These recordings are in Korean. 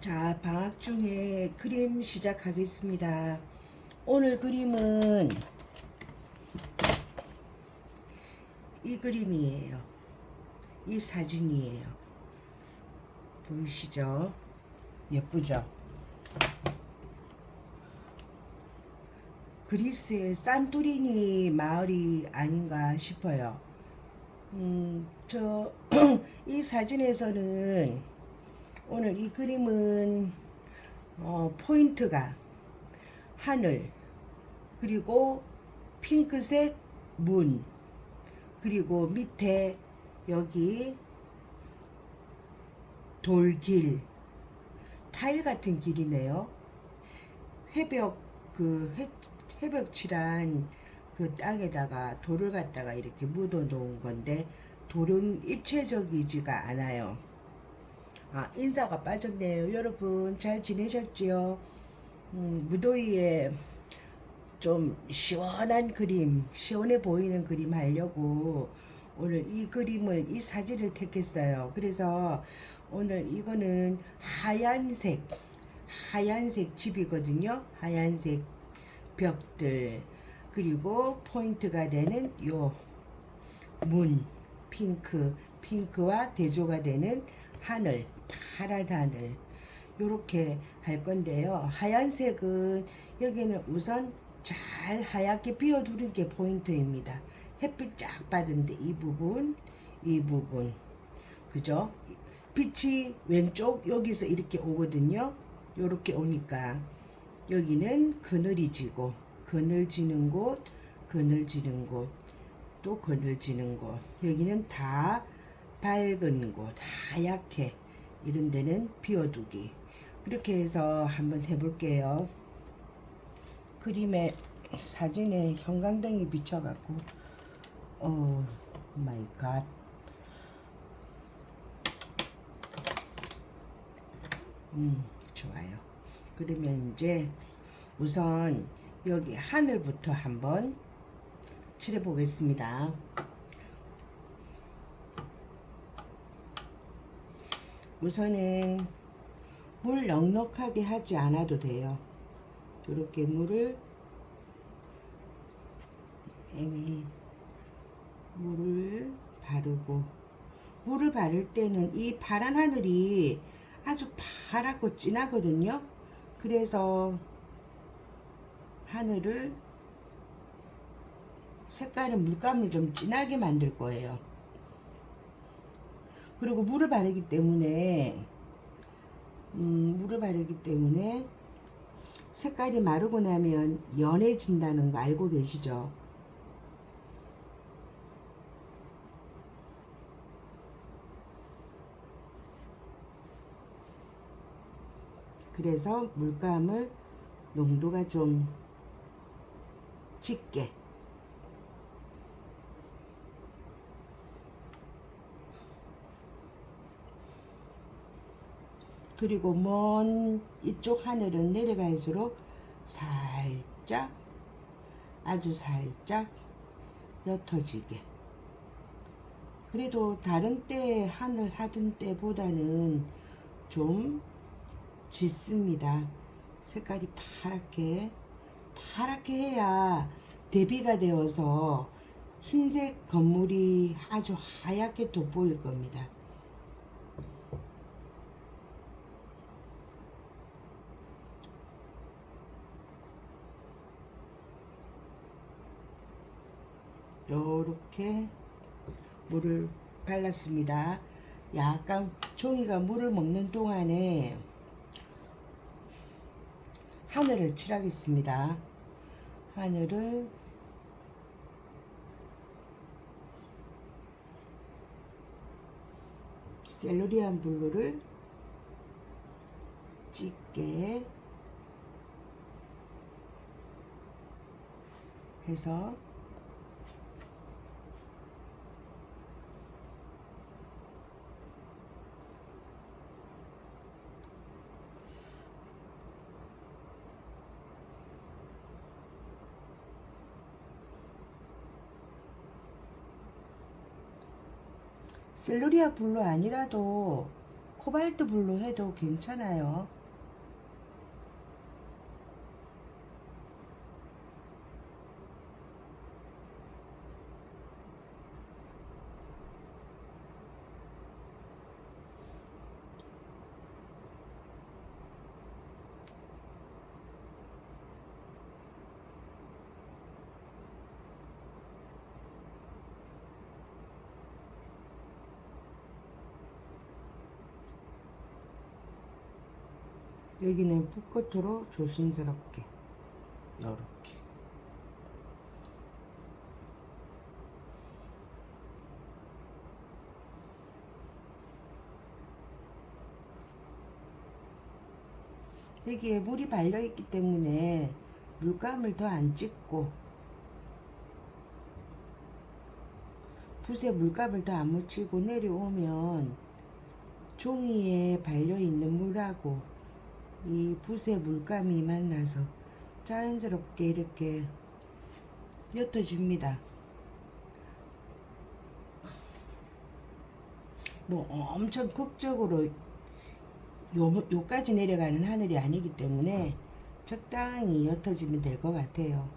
자, 방학 중에 그림 시작하겠습니다. 오늘 그림은 이 그림이에요. 이 사진이에요. 보이시죠? 예쁘죠? 그리스의 산토리니 마을이 아닌가 싶어요. 이 사진에서는 오늘 이 그림은 포인트가 하늘, 그리고 핑크색 문, 그리고 밑에 여기 돌길, 타일 같은 길이네요. 해벽 해벽칠한 그 땅에다가 돌을 갖다가 이렇게 묻어 놓은 건데 돌은 입체적이지가 않아요. 아, 인사가 빠졌네요. 여러분 잘 지내셨지요? 무더위에 좀 시원한 그림, 시원해 보이는 그림 하려고 오늘 이 사진을 택했어요. 그래서 오늘 이거는 하얀색 집이거든요. 하얀색 벽들, 그리고 포인트가 되는 요 문, 핑크와 대조가 되는 하늘, 파란 하늘, 요렇게 할 건데요. 하얀색은 여기는 우선 잘 하얗게 비워두는 게 포인트입니다. 햇빛 쫙 받은데 이 부분, 그죠? 빛이 왼쪽 여기서 이렇게 오거든요. 요렇게 오니까 여기는 그늘이 지고, 그늘지는 곳, 또 그늘지는 곳, 여기는 다 밝은 곳, 하얗게 이런 데는 비워두기. 그렇게 해서 한번 해볼게요. 그림에 사진에 형광등이 비쳐갖고 오 마이 갓. 좋아요. 그러면 이제 우선 여기 하늘부터 한번 칠해 보겠습니다. 우선은 물 넉넉하게 하지 않아도 돼요. 이렇게 물을 바르고, 물을 바를 때는 이 파란 하늘이 아주 파랗고 진하거든요. 그래서 하늘을 색깔은 물감을 좀 진하게 만들 거예요. 그리고 물을 바르기 때문에 색깔이 마르고 나면 연해진다는 거 알고 계시죠? 그래서 물감을 농도가 좀 짙게, 그리고 먼 이쪽 하늘은 내려갈수록 살짝, 아주 살짝 옅어지게. 그래도 다른 때 하늘 하던 때보다는 좀 짙습니다. 색깔이 파랗게 해야 대비가 되어서 흰색 건물이 아주 하얗게 돋보일 겁니다. 요렇게 물을 발랐습니다. 약간 종이가 물을 먹는 동안에 하늘을 칠하겠습니다. 하늘을 셀루리안 블루를 짙게 해서 셀루리아 블루 아니라도 코발트 블루 해도 괜찮아요. 여기는 붓끝으로 조심스럽게 요렇게. 여기에 물이 발려 있기 때문에 물감을 더 안 찍고 붓에 물감을 더 안 묻히고 내려오면 종이에 발려 있는 물하고 이 붓의 물감이 만나서 자연스럽게 이렇게 옅어집니다. 뭐 엄청 극적으로 요까지 내려가는 하늘이 아니기 때문에 적당히 옅어지면 될 것 같아요.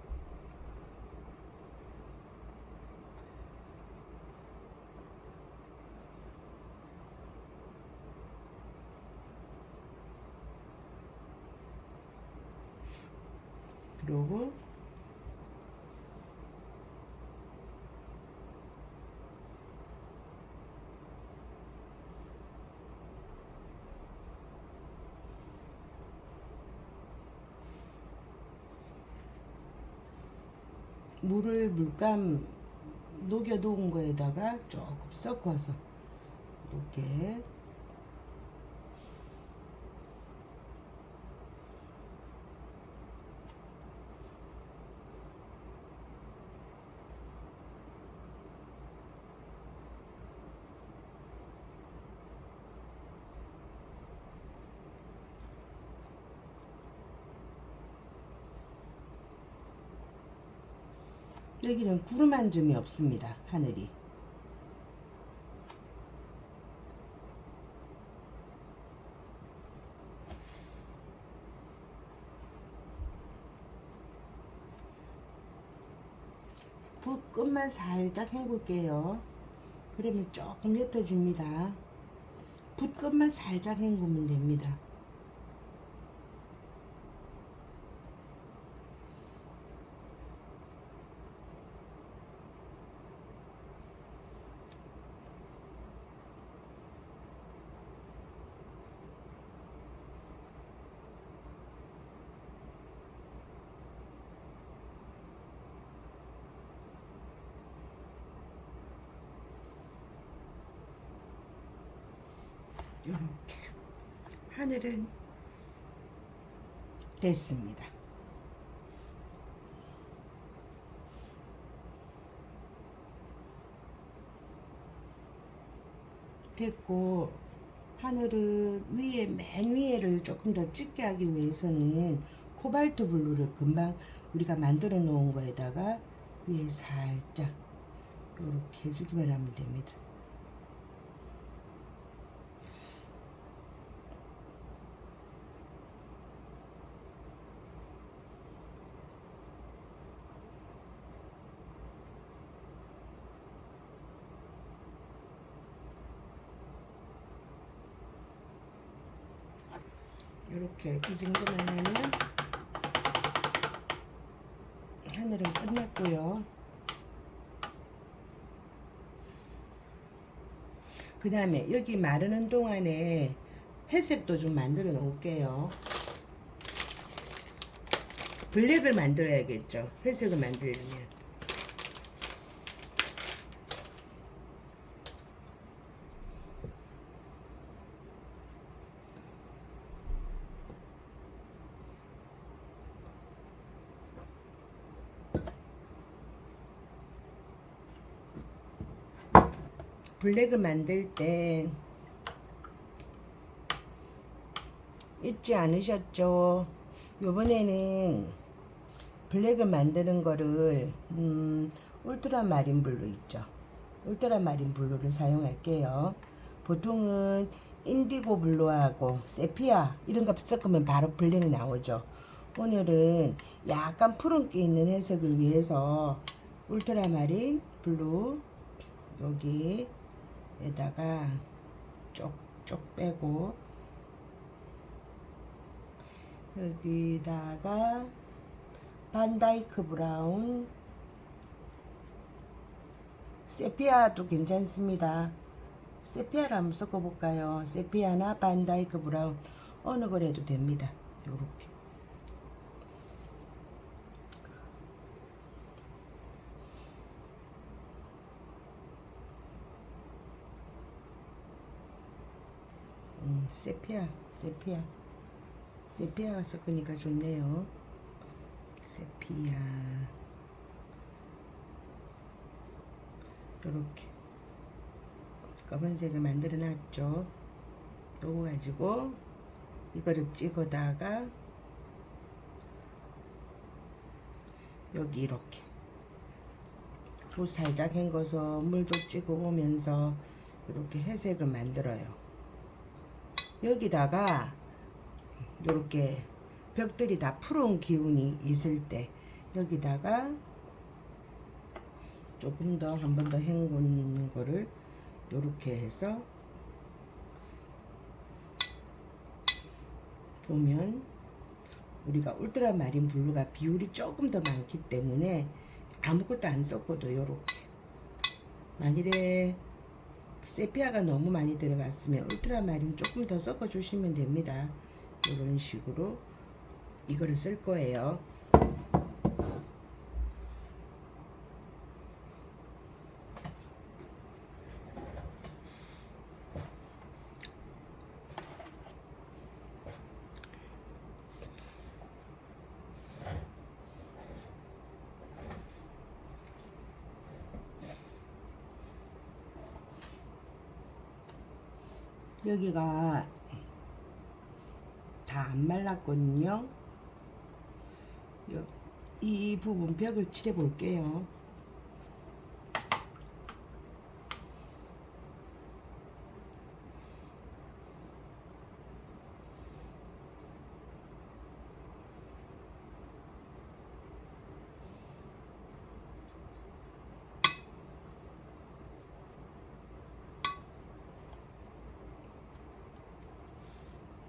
그리고 물을 물감 녹여 놓은 거에다가 조금 섞어서 이렇게 여기는 구름 한 점이 없습니다. 하늘이. 붓 끝만 살짝 헹굴게요. 그러면 조금 옅어집니다. 붓 끝만 살짝 헹구면 됩니다. 이렇게 하늘은 됐습니다. 됐고 하늘을 위에 맨 위에를 조금 더 짙게 하기 위해서는 코발트 블루를 금방 우리가 만들어 놓은 거에다가 위에 살짝 이렇게 해주기만 하면 됩니다. 이렇게 이 정도만 하면 하늘은 끝났고요. 그 다음에 여기 마르는 동안에 회색도 좀 만들어 놓을게요. 블랙을 만들어야겠죠. 회색을 만들려면. 블랙을 만들 때 잊지 않으셨죠? 요번에는 블랙을 만드는 거를 울트라 마린 블루 있죠? 울트라마린 블루를 사용할게요. 보통은 인디고 블루하고 세피아 이런 거 섞으면 바로 블랙 나오죠. 오늘은 약간 푸른기 있는 해석을 위해서 울트라마린 블루 여기에다가 쪽쪽 빼고 여기다가 반다이크 브라운 세피아도 괜찮습니다. 세피아를 한번 섞어볼까요? 세피아나 반다이크 브라운 어느 걸 해도 됩니다. 요렇게 세피아가 섞으니까 좋네요. 세피아 요렇게 검은색을 만들어 놨죠. 요거 가지고 이거를 찍어다가 여기 이렇게 붓 살짝 헹궈서 물도 찍어 오면서 이렇게 회색을 만들어요. 여기다가 이렇게 벽들이 다 푸른 기운이 있을 때 여기다가 조금 더 한 번 더 헹군 거를 이렇게 해서 보면 우리가 울트라마린 블루가 비율이 조금 더 많기 때문에 아무것도 안 섞어도 이렇게 만일에 세피아가 너무 많이 들어갔으면 울트라마린 조금 더 섞어 주시면 됩니다. 이런 식으로 이거를 쓸 거예요. 여기가 다 안 말랐거든요. 이 부분 벽을 칠해 볼게요.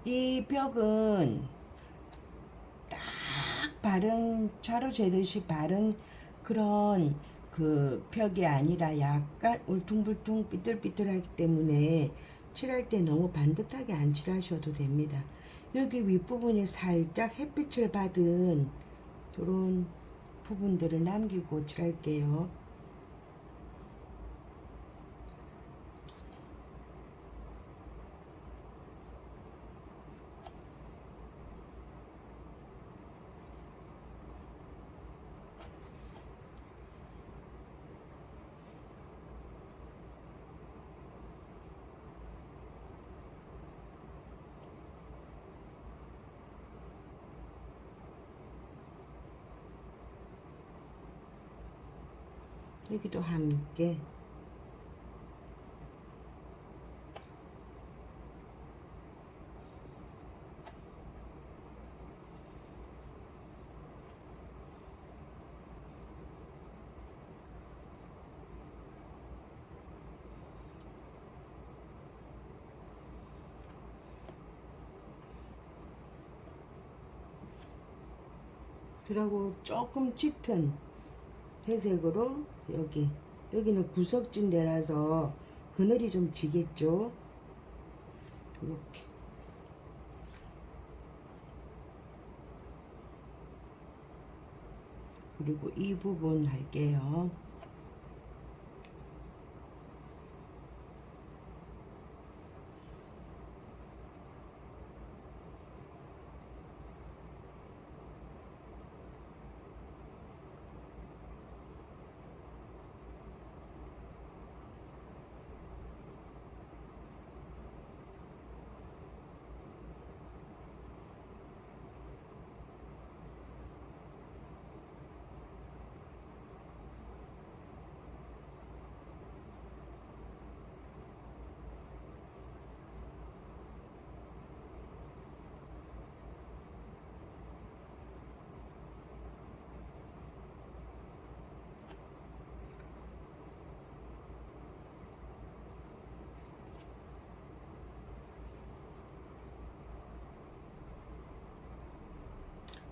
이 벽은 딱 바른 자루 재듯이 바른 그런 그 벽이 아니라 약간 울퉁불퉁 삐뚤삐뚤하기 때문에 칠할 때 너무 반듯하게 안 칠하셔도 됩니다. 여기 윗부분에 살짝 햇빛을 받은 이런 부분들을 남기고 칠할게요. 여기도 함께 그리고 조금 짙은 회색으로 여기는 구석진 데라서 그늘이 좀 지겠죠. 이렇게 그리고 이 부분 할게요.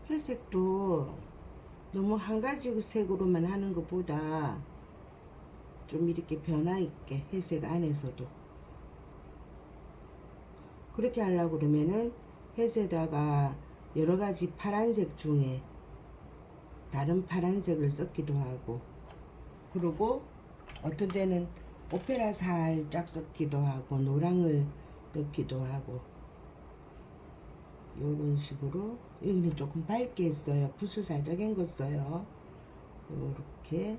회색도 너무 한 가지 색으로만 하는 것보다 좀 이렇게 변화 있게 회색 안에서도 그렇게 하려고 그러면은 회색에다가 여러 가지 파란색 중에 다른 파란색을 섞기도 하고, 그리고 어떤 때는 오페라 살짝 섞기도 하고 노랑을 넣기도 하고, 요런 식으로. 여기는 조금 밝게 했어요. 붓을 살짝 헹궜어요. 요렇게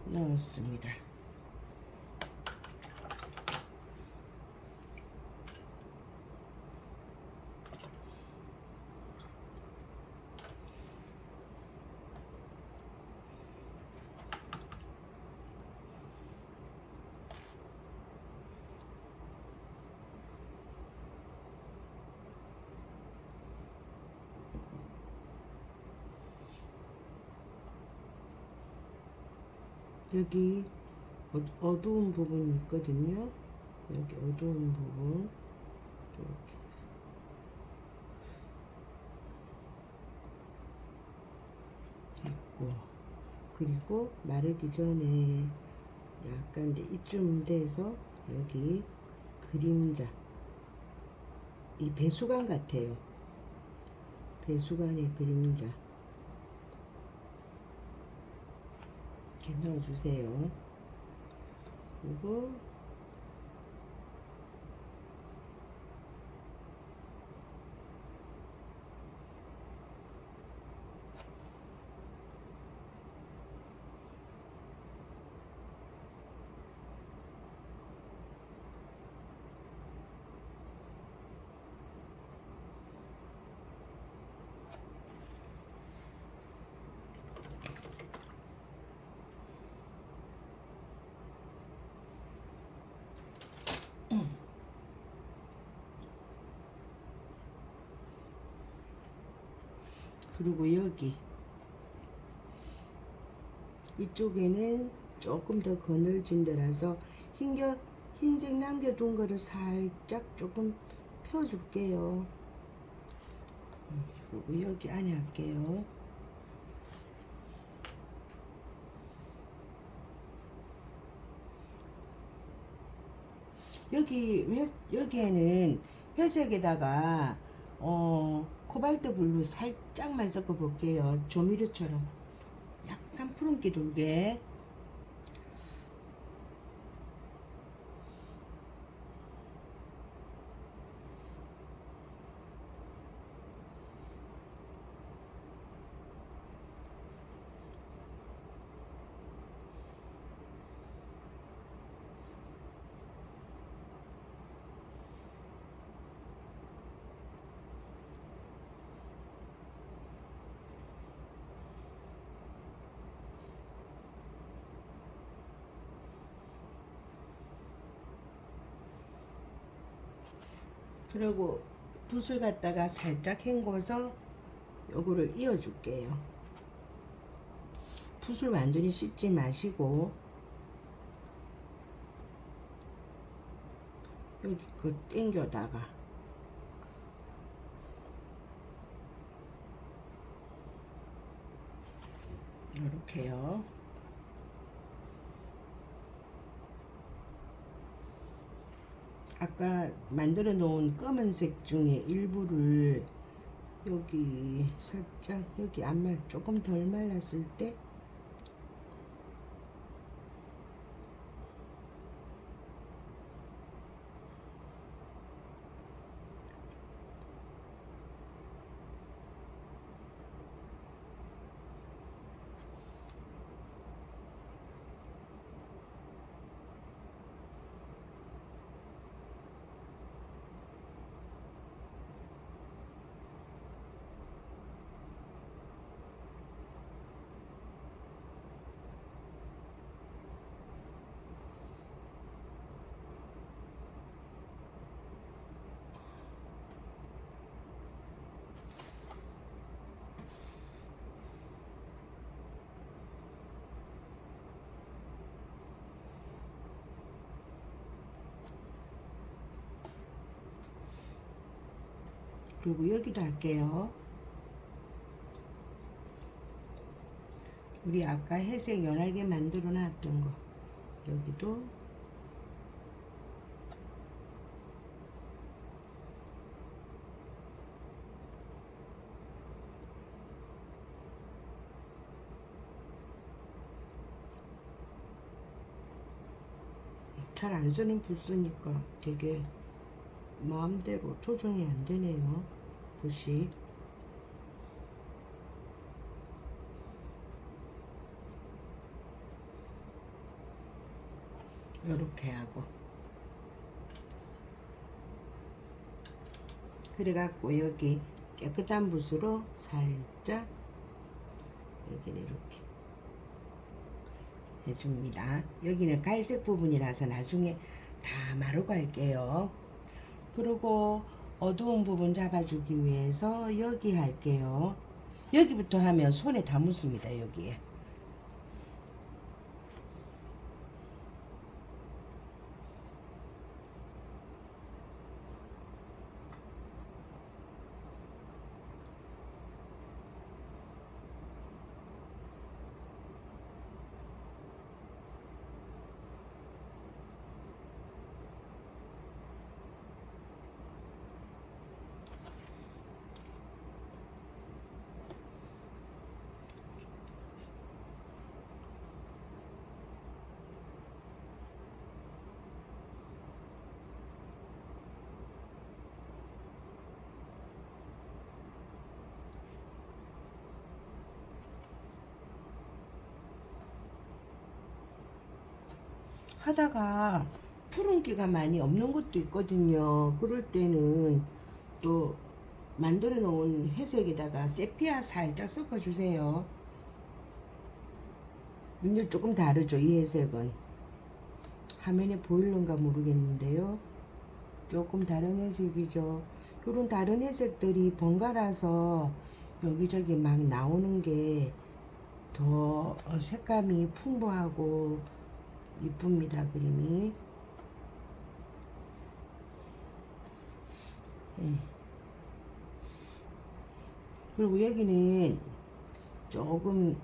넣었습니다. 여기 어두운 부분이 있거든요. 여기 어두운 부분 이렇게 해서 있고, 그리고 마르기 전에 약간 이제 이쯤 돼서 여기 그림자, 이 배수관 같아요. 배수관의 그림자 이렇게 넣어주세요. 그리고 그리고 여기 이쪽에는 조금 더 거늘진 데라서 흰색 남겨둔 거를 살짝 조금 펴줄게요. 그리고 여기 안에 할게요. 여기에는 회색에다가 코발트 블루 살짝만 섞어 볼게요. 조미료처럼 약간 푸른기 돌게. 그리고 붓을 갖다가 살짝 헹궈서 요거를 이어 줄게요. 붓을 완전히 씻지 마시고 여기 그 당겨다가 요렇게요. 아까 만들어 놓은 검은색 중에 일부를 여기 살짝, 여기 조금 덜 말랐을 때 그리고 여기도 할게요. 우리 아까 회색 연하게 만들어 놨던 거 여기도 잘 안 쓰는 붓쓰니까 되게 마음대로 조정이 안 되네요. 붓이 요렇게 하고 그래갖고 여기 깨끗한 붓으로 살짝 여기를 이렇게 해줍니다. 여기는 갈색 부분이라서 나중에 다 마르고 할게요. 그리고 어두운 부분 잡아주기 위해서 여기 할게요. 여기부터 하면 손에 다 묻습니다. 여기에. 하다가 푸른기가 많이 없는 것도 있거든요. 그럴 때는 또 만들어 놓은 회색에다가 세피아 살짝 섞어 주세요. 눈이 조금 다르죠, 이 회색은. 화면에 보이는가 모르겠는데요. 조금 다른 회색이죠. 이런 다른 회색들이 번갈아서 여기저기 막 나오는 게 더 색감이 풍부하고 이쁩니다, 그림이. 그리고 여기는 조금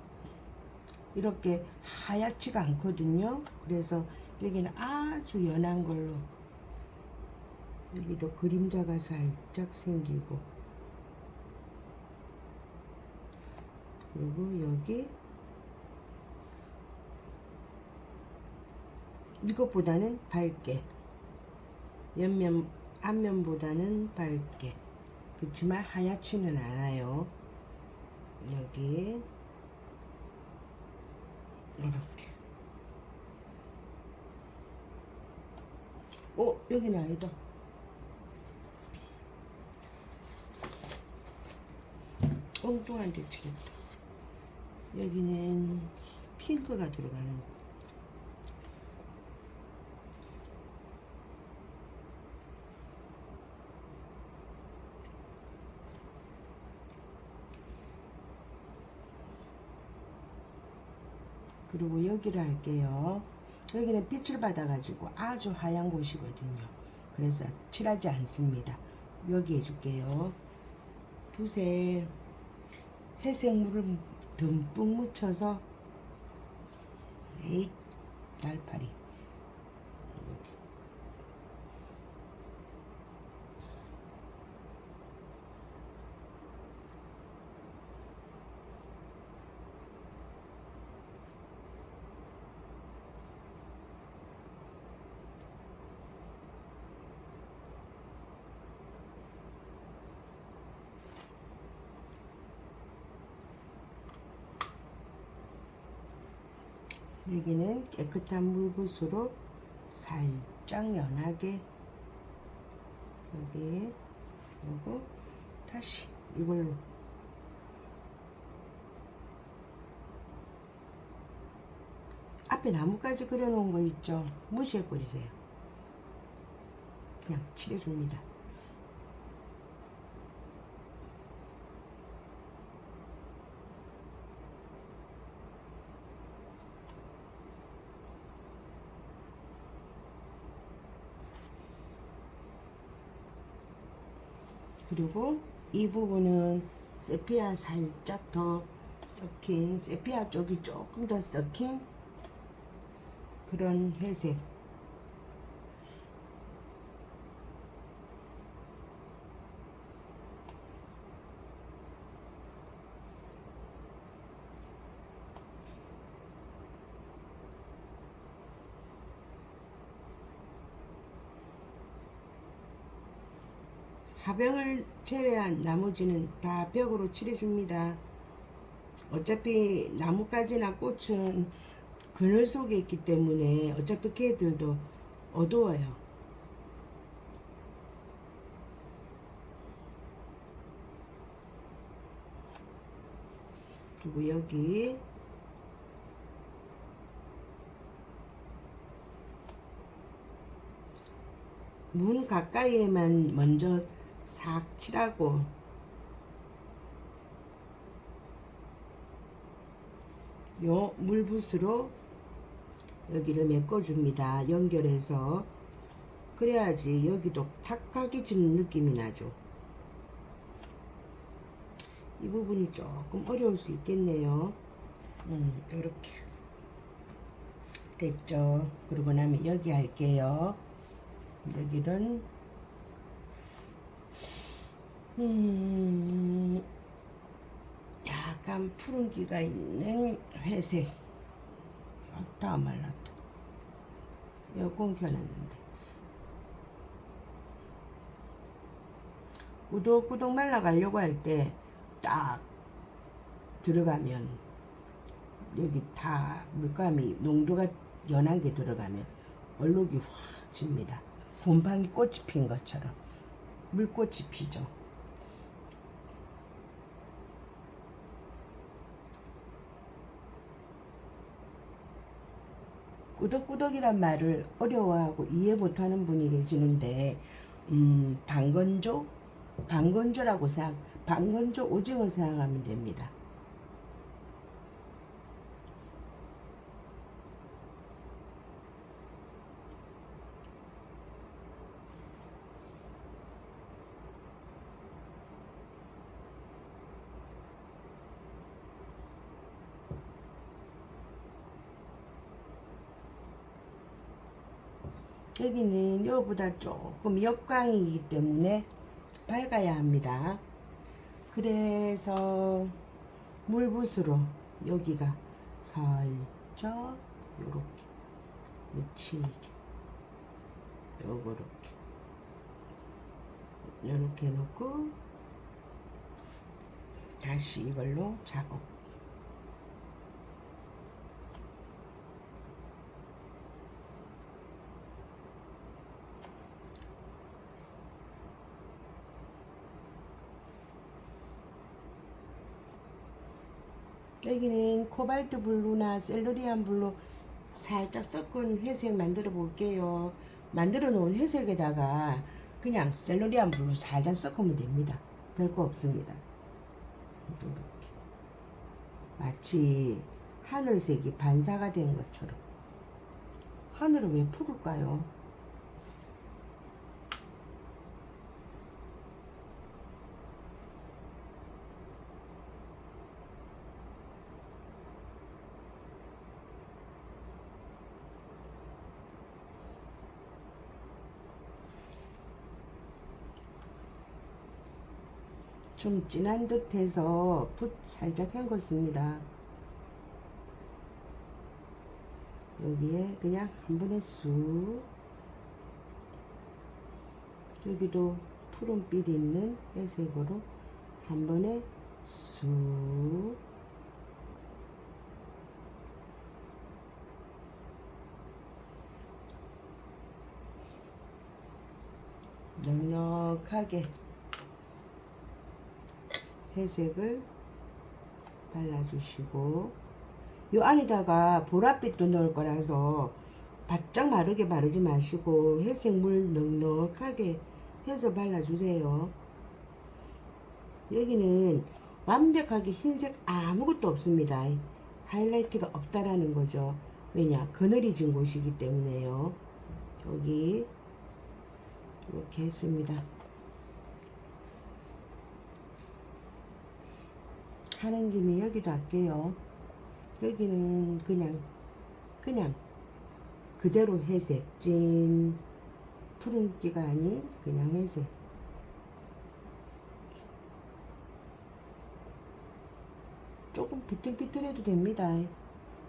이렇게 하얗지가 않거든요. 그래서 여기는 아주 연한 걸로 여기도 그림자가 살짝 생기고 그리고 여기 이것보다는 밝게 옆면 앞면보다는 밝게 그렇지만 하얗지는 않아요. 여기 이렇게 여기는 아니다. 엉뚱한 데 치겠다. 여기는 핑크가 들어가는 거. 그리고 여기를 할게요. 여기는 빛을 받아가지고 아주 하얀 곳이거든요. 그래서 칠하지 않습니다. 여기 해줄게요. 붓에 회색 물을 듬뿍 묻혀서 에이 날파리 여기는 깨끗한 물붓으로 살짝 연하게 여기 그리고 다시 이걸로 앞에 나뭇가지 그려놓은 거 있죠? 무시해버리세요. 그냥 칠해줍니다. 그리고 이 부분은 세피아 살짝 더 섞인, 세피아 쪽이 조금 더 섞인 그런 회색. 하병을 제외한 나머지는 다 벽으로 칠해줍니다. 어차피 나뭇가지나 꽃은 그늘 속에 있기 때문에 어차피 걔들도 어두워요. 그리고 여기 문 가까이에만 먼저 싹 칠하고 요 물붓으로 여기를 메꿔줍니다. 연결해서. 그래야지 여기도 탁하게 지는 느낌이 나죠. 이 부분이 조금 어려울 수 있겠네요. 이렇게 됐죠. 그러고 나면 여기 할게요. 여기는 약간 푸른기가 있는 회색. 다 말랐다. 에어컨 켜놨는데 꾸덕꾸덕 말라가려고 할 때 딱 들어가면 여기 다 물감이 농도가 연한 게 들어가면 얼룩이 확 집니다. 곰팡이 꽃이 핀 것처럼 물꽃이 피죠. 꾸덕꾸덕이란 말을 어려워하고 이해 못하는 분이 계시는데 방건조라고 방건조 오징어 사용하면 됩니다. 여기는 이거보다 조금 역광이기 때문에 밝아야 합니다. 그래서 물붓으로 여기가 살짝 요렇게 묻히게 요렇게 놓고 다시 이걸로 작업. 여기는 코발트 블루나 셀루리안 블루 살짝 섞은 회색 만들어 볼게요. 만들어 놓은 회색에다가 그냥 셀루리안 블루 살짝 섞으면 됩니다. 별거 없습니다. 이렇게 마치 하늘색이 반사가 된 것처럼. 하늘을 왜 푸를까요? 좀 진한 듯해서 붓 살짝 헹궜습니다. 여기에 그냥 한 번에 쑥, 여기도 푸른빛 있는 회색으로 한 번에 쑥, 넉넉하게 회색을 발라주시고, 요 안에다가 보랏빛도 넣을 거라서 바짝 마르게 바르지 마시고 회색물 넉넉하게 해서 발라주세요. 여기는 완벽하게 흰색 아무것도 없습니다. 하이라이트가 없다라는 거죠. 왜냐? 그늘이 진 곳이기 때문에요. 여기 이렇게 했습니다. 하는 김에 여기도 할게요. 여기는 그냥 그대로 회색, 찐 푸른기가 아닌 그냥 회색. 조금 비틀비틀해도 됩니다.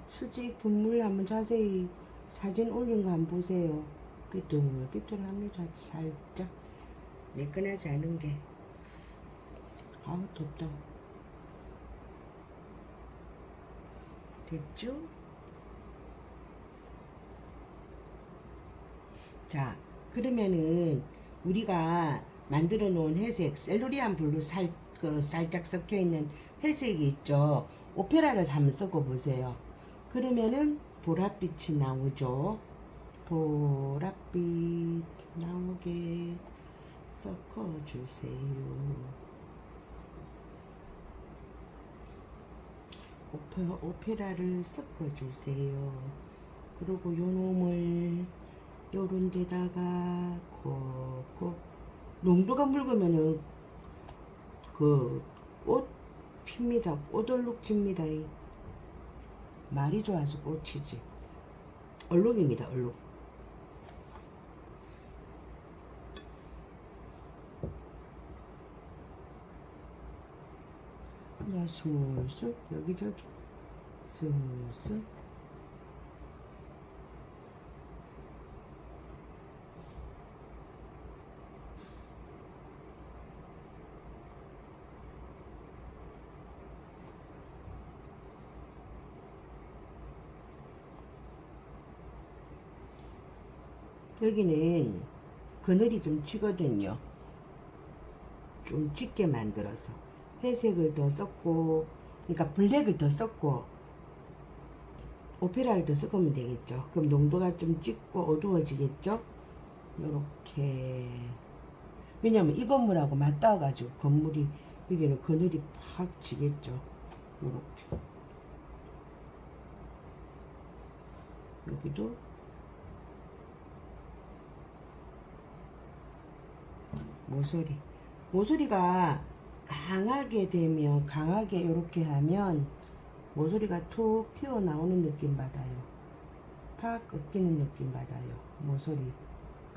솔직히 금물 한번 자세히 사진 올린 거 한번 보세요. 비틀비틀합니다. 살짝 매끈하지 않은 게. 아우 덥다. 됐죠? 자, 그러면은 우리가 만들어 놓은 회색 셀루리안 블루 살짝 섞여 있는 회색이 있죠. 오페라를 한번 섞어 보세요. 그러면은 보랏빛이 나오죠. 보랏빛 나오게 섞어 주세요. 오페라를 섞어 주세요. 그리고 요 놈을 요런 데다가 콕콕 농도가 묽으면은 그 꽃 핍니다. 꽃얼룩 집니다. 말이 좋아서 꽃이지. 얼룩입니다. 얼룩. 그냥 술술 여기저기 술술. 여기는 그늘이 좀 지거든요. 좀 짙게 만들어서 회색을 더 썼고, 그러니까 블랙을 더 썼고 오페라를 더 섞으면 되겠죠. 그럼 농도가 좀 짙고 어두워지겠죠. 요렇게. 왜냐면 이 건물하고 맞닿아가지고 건물이 여기는 그늘이 팍 지겠죠. 요렇게. 여기도 모서리가 강하게 되면 강하게 이렇게 하면 모서리가 툭 튀어나오는 느낌 받아요. 팍 꺾이는 느낌 받아요. 모서리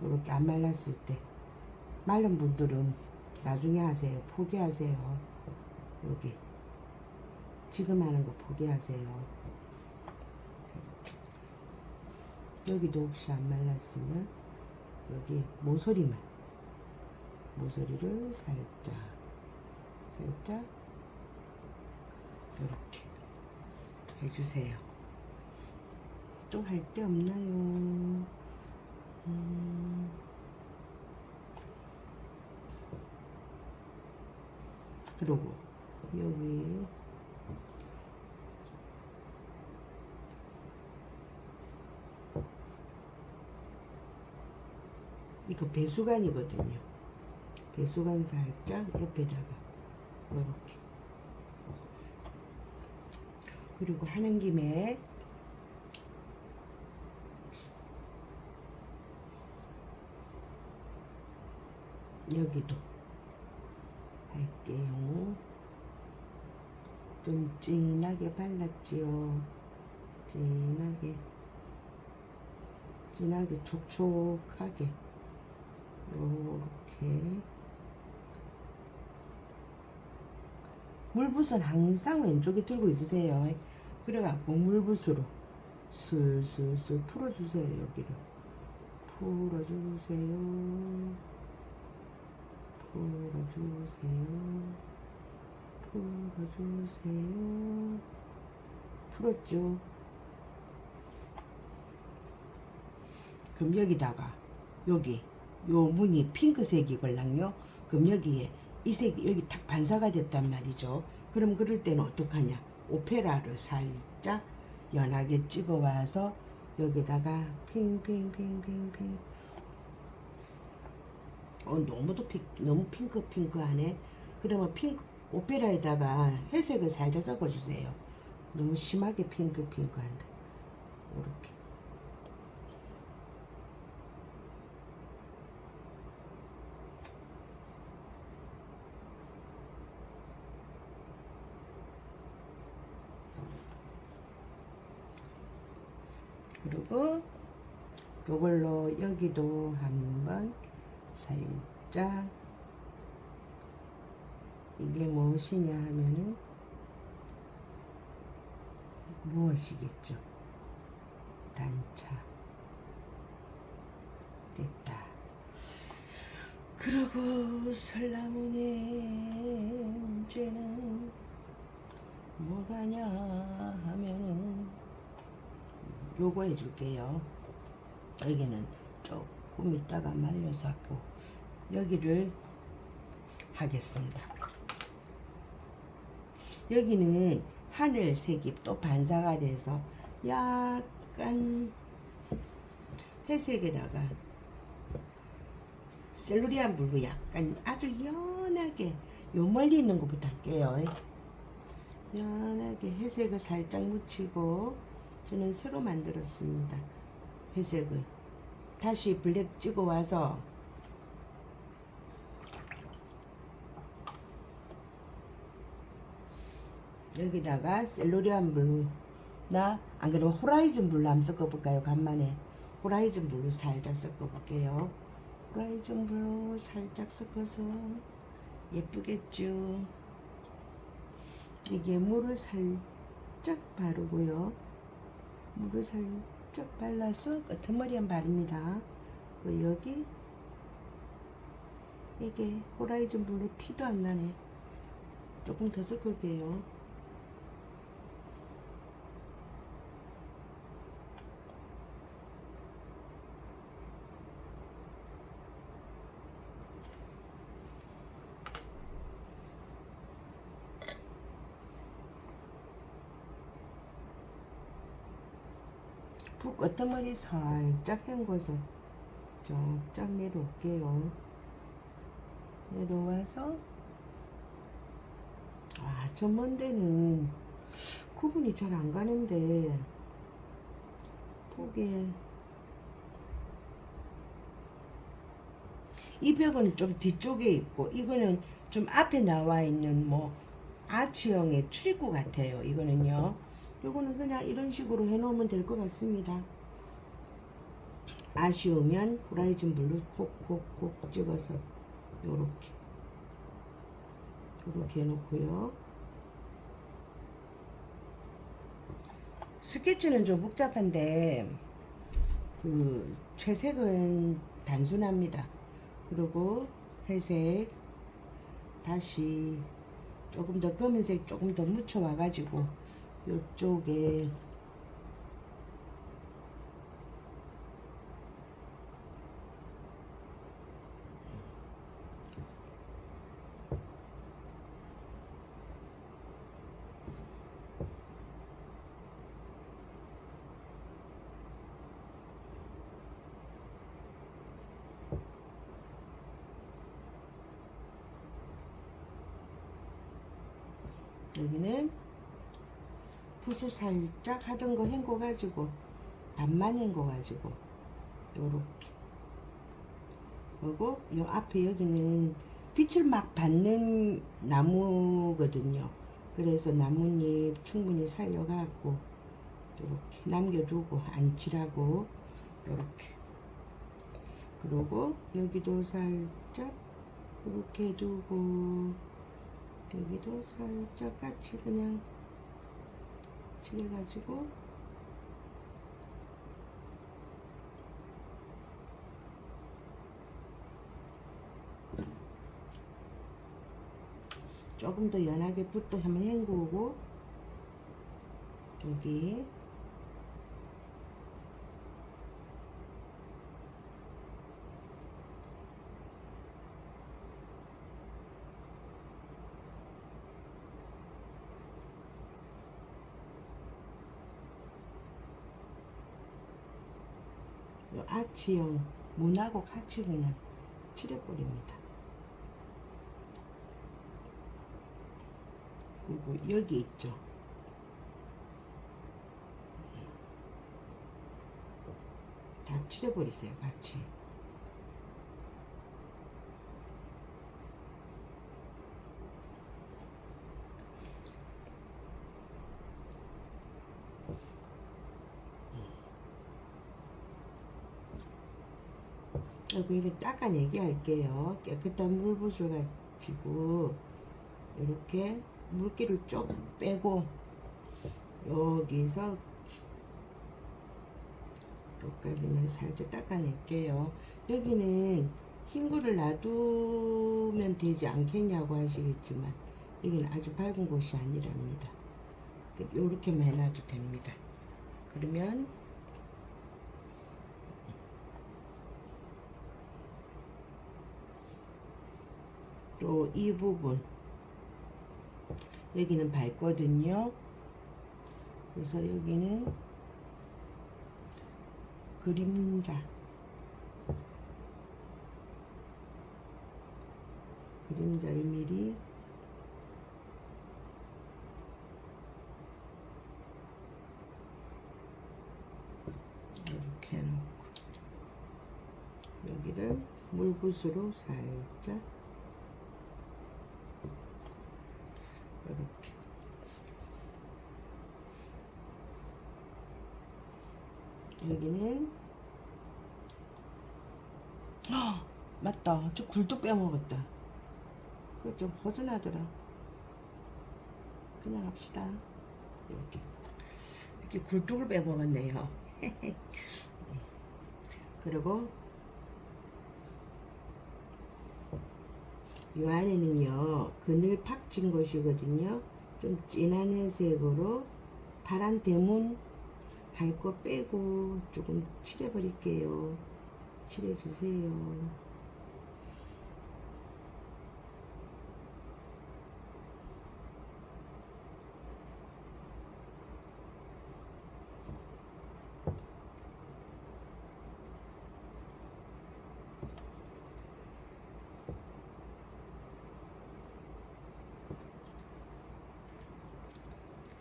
이렇게 안 말랐을 때. 마른 분들은 나중에 하세요. 포기하세요. 여기 지금 하는 거 포기하세요. 여기도 혹시 안 말랐으면 여기 모서리를 살짝 이렇게 해주세요. 또 할 데 없나요? 그리고 여기 이거 배수관이거든요. 배수관 살짝 옆에다가 이렇게. 그리고 하는 김에 여기도 할게요. 좀 진하게 발랐지요. 진하게 촉촉하게 요렇게. 물붓은 항상 왼쪽에 들고 있으세요. 그래갖고 물붓으로 슬슬슬 풀어주세요. 여기를 풀어주세요. 풀었죠. 그럼 여기다가 여기 요 무늬 핑크색이걸랑요. 그럼 여기에 이 색이 여기 탁 반사가 됐단 말이죠. 그럼 그럴 때는 어떡하냐? 오페라를 살짝 연하게 찍어와서 여기다가 핑핑핑핑핑. 너무 핑크하네. 그러면 오페라에다가 회색을 살짝 섞어주세요. 너무 심하게 핑크한다. 이렇게. 그리고 요걸로 여기도 한번 살짝, 이게 무엇이냐 하면은 무엇이겠죠? 단차. 됐다. 그러고 설라문의 문제는 뭐가냐 하면은 요거 해줄게요. 여기는 조금 있다가 말려서 하고 여기를 하겠습니다. 여기는 하늘색이 또 반사가 돼서 약간 회색에다가 셀루리안 블루 약간 아주 연하게, 요 멀리 있는 것부터 할게요. 연하게 회색을 살짝 묻히고, 저는 새로 만들었습니다. 회색을 다시 블랙 찍어 와서 여기다가 셀루리안 블루나 안 그러면 호라이즌 블루 한번 섞어볼까요? 간만에 호라이즌 블루 살짝 섞어볼게요. 호라이즌 블루 살짝 섞어서 예쁘겠죠? 이게 물을 살짝 바르고요. 물을 살짝 발라서 끄트머리에 바릅니다. 그리고 여기 이게 호라이즌 블루 티도 안 나네. 조금 더 섞을게요. 끄트머리 살짝 헹궈서 쫙쫙 내려올게요. 내려와서 전문 데는 구분이 잘 안 가는데 보기에 이 벽은 좀 뒤쪽에 있고 이거는 좀 앞에 나와 있는 뭐 아치형의 출입구 같아요. 이거는요. 요거는 그냥 이런 식으로 해놓으면 될 것 같습니다. 아쉬우면 호라이즌 블루 콕콕콕 찍어서 요렇게 해놓고요. 스케치는 좀 복잡한데 그 채색은 단순합니다. 그리고 회색 다시 조금 더 검은색 조금 더 묻혀 와가지고 요쪽에 여기는 붓을 살짝 하던 거 헹궈가지고 반만 헹궈가지고 요렇게, 그리고 요 앞에 여기는 빛을 막 받는 나무거든요. 그래서 나뭇잎 충분히 살려갖고 요렇게 남겨두고 안 칠하고 요렇게, 그리고 여기도 살짝 이렇게 두고 여기도 살짝 같이 그냥 칠해가지고 조금 더 연하게 붓도 한번 헹구고 여기 요 아치형 문하고 같이 그냥 칠해버립니다. 그리고 여기 있죠. 다 칠해버리세요. 같이. 그리고 이거 닦아내기 할게요. 깨끗한 물붓을 가지고 이렇게 물기를 쭉 빼고 여기서 여기까지만 살짝 닦아낼게요. 여기는 흰 거를 놔두면 되지 않겠냐고 하시겠지만 여기는 아주 밝은 곳이 아니랍니다. 이렇게만 해놔도 됩니다. 그러면 또 이 부분 여기는 밝거든요. 그래서 여기는 그림자를 미리 이렇게 해놓고 여기를 물붓으로 살짝 이렇게 여기는 맞다, 저 굴뚝 빼먹었다. 그거 좀 벗어나더라. 그냥 합시다. 이렇게 굴뚝을 빼먹었네요. 그리고 이 안에는요 그늘 팍진 것이거든요. 좀 진한 회색으로 파란 대문 할 거 빼고 조금 칠해 버릴게요. 칠해 주세요.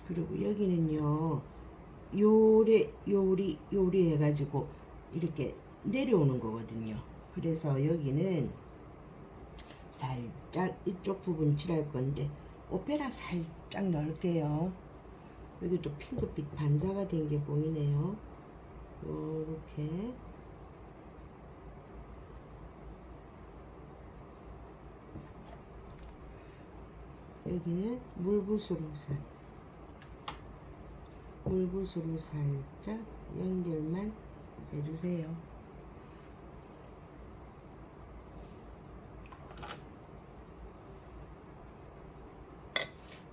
그리고 여기는요 요리 해가지고 이렇게 내려오는 거거든요. 그래서 여기는 살짝 이쪽 부분 칠할 건데 오페라 살짝 넣을게요. 여기도 핑크빛 반사가 된 게 보이네요. 요렇게 여기는 물붓으로 살짝 연결만 해주세요.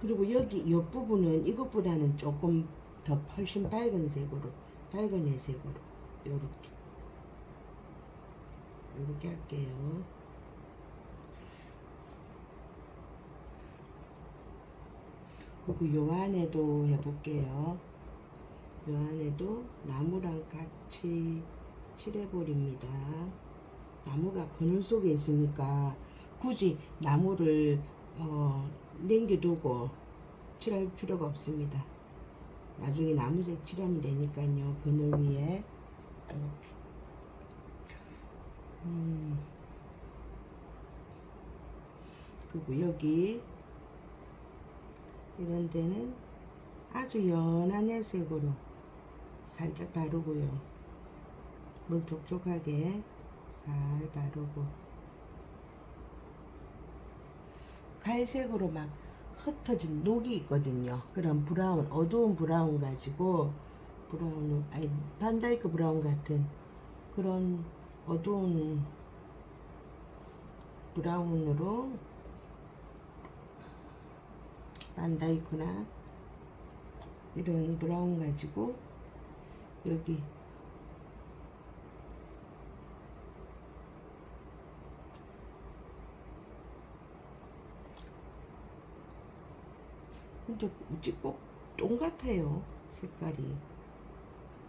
그리고 여기 이 부분은 이것보다는 조금 더 훨씬 밝은 회색으로 요렇게 할게요. 그리고 요 안에도 해볼게요. 요 안에도 나무랑 같이 칠해버립니다. 나무가 그늘 속에 있으니까 굳이 나무를 남겨두고 칠할 필요가 없습니다. 나중에 나무색 칠하면 되니까요. 그늘 위에 이렇게 그리고 여기 이런 데는 아주 연한 회색으로 살짝 바르고요. 물 촉촉하게 살 바르고 갈색으로 막 흩어진 녹이 있거든요. 그런 브라운, 어두운 브라운 가지고 반다이크 브라운 같은 그런 어두운 브라운으로 반다이크나 이런 브라운 가지고 여기 근데 어찌 꼭 똑같아요 색깔이.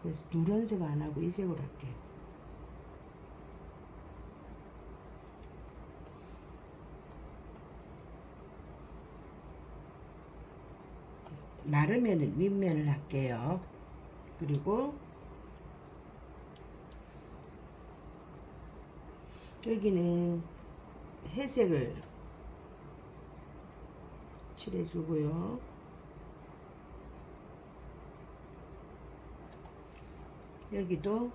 그래서 누런색 안 하고 이 색으로 할게요. 나르면은 윗면을 할게요. 그리고 여기는 회색을 칠해주고요. 여기도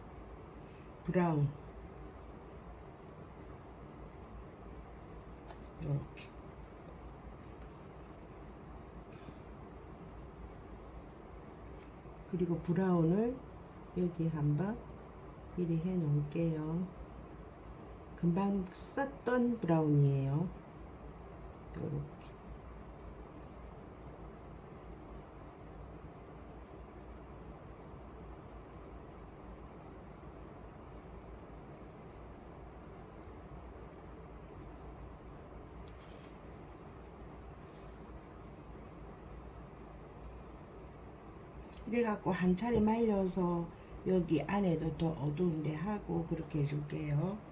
브라운 요렇게. 그리고 브라운을 여기 한번 미리 해 놓을게요. 금방 썼던 브라운이에요. 요렇게. 이래갖고 한 차례 말려서 여기 안에도 더 어두운데 하고 그렇게 해줄게요.